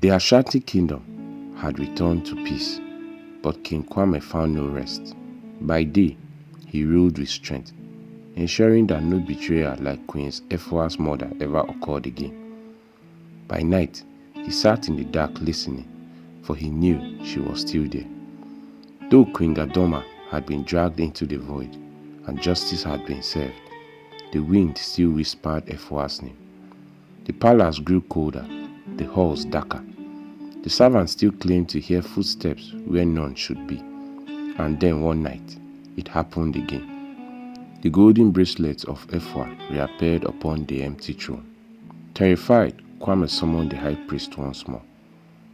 The Ashanti kingdom had returned to peace, but King Kwame found no rest. By day, he ruled with strength, ensuring that no betrayal like Queen Efua's murder ever occurred again. By night, he sat in the dark listening, for he knew she was still there. Though Queen Gadoma had been dragged into the void and justice had been served, the wind still whispered Efua's name. The palace grew colder, the halls darker. The servants still claimed to hear footsteps where none should be. And then one night, it happened again. The golden bracelets of Efua reappeared upon the empty throne. Terrified, Kwame summoned the high priest once more.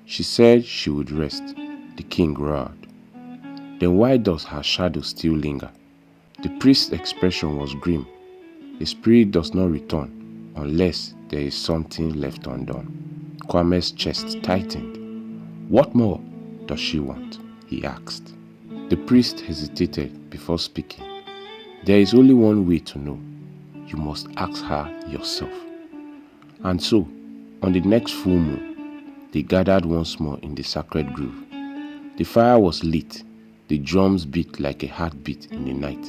She said she would rest. The king roared. Then why does her shadow still linger? The priest's expression was grim. The spirit does not return unless there is something left undone. Kwame's chest tightened. What more does she want? He asked. The priest hesitated before speaking. There is only one way to know. You must ask her yourself. And so, on the next full moon, they gathered once more in the sacred grove. The fire was lit, the drums beat like a heartbeat in the night,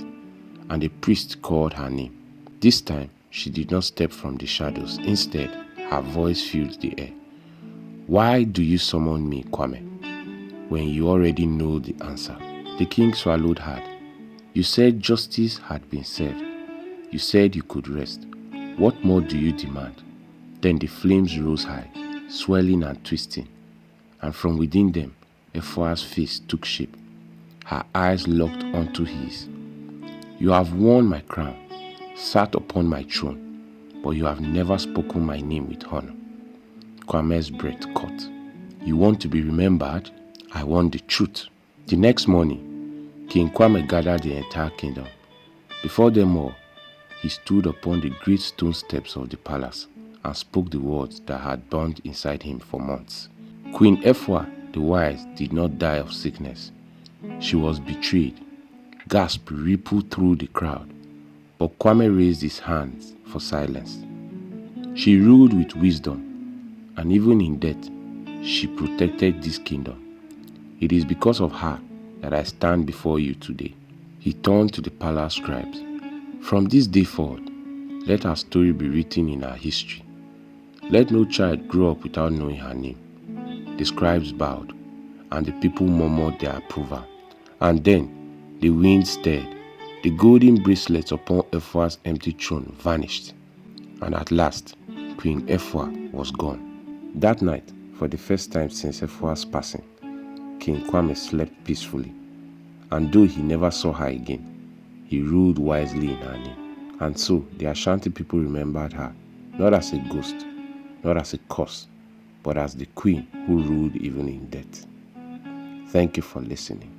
and the priest called her name. This time, she did not step from the shadows. Instead, her voice filled the air. Why do you summon me, Kwame, when you already know the answer? The king swallowed hard. You said justice had been served. You said you could rest. What more do you demand? Then the flames rose high, swelling and twisting, and from within them, Efua's face took shape. Her eyes locked onto his. You have worn my crown, sat upon my throne, but you have never spoken my name with honor. Kwame's breath caught. You want to be remembered? I want the truth. The next morning, King Kwame gathered the entire kingdom. Before them all, he stood upon the great stone steps of the palace and spoke the words that had burned inside him for months. Queen Efua the wise did not die of sickness. She was betrayed. Gasps rippled through the crowd, but Kwame raised his hands for silence. She ruled with wisdom, and even in death, she protected this kingdom. It is because of her that I stand before you today. He turned to the palace scribes. From this day forward, let her story be written in our history. Let no child grow up without knowing her name. The scribes bowed, and the people murmured their approval. And then the wind stirred. The golden bracelets upon Efua's empty throne vanished. And at last, Queen Efua was gone. That night, for the first time since Efua's passing, King Kwame slept peacefully. And though he never saw her again, he ruled wisely in her name. And so the Ashanti people remembered her, not as a ghost, not as a curse, but as the queen who ruled even in death. Thank you for listening.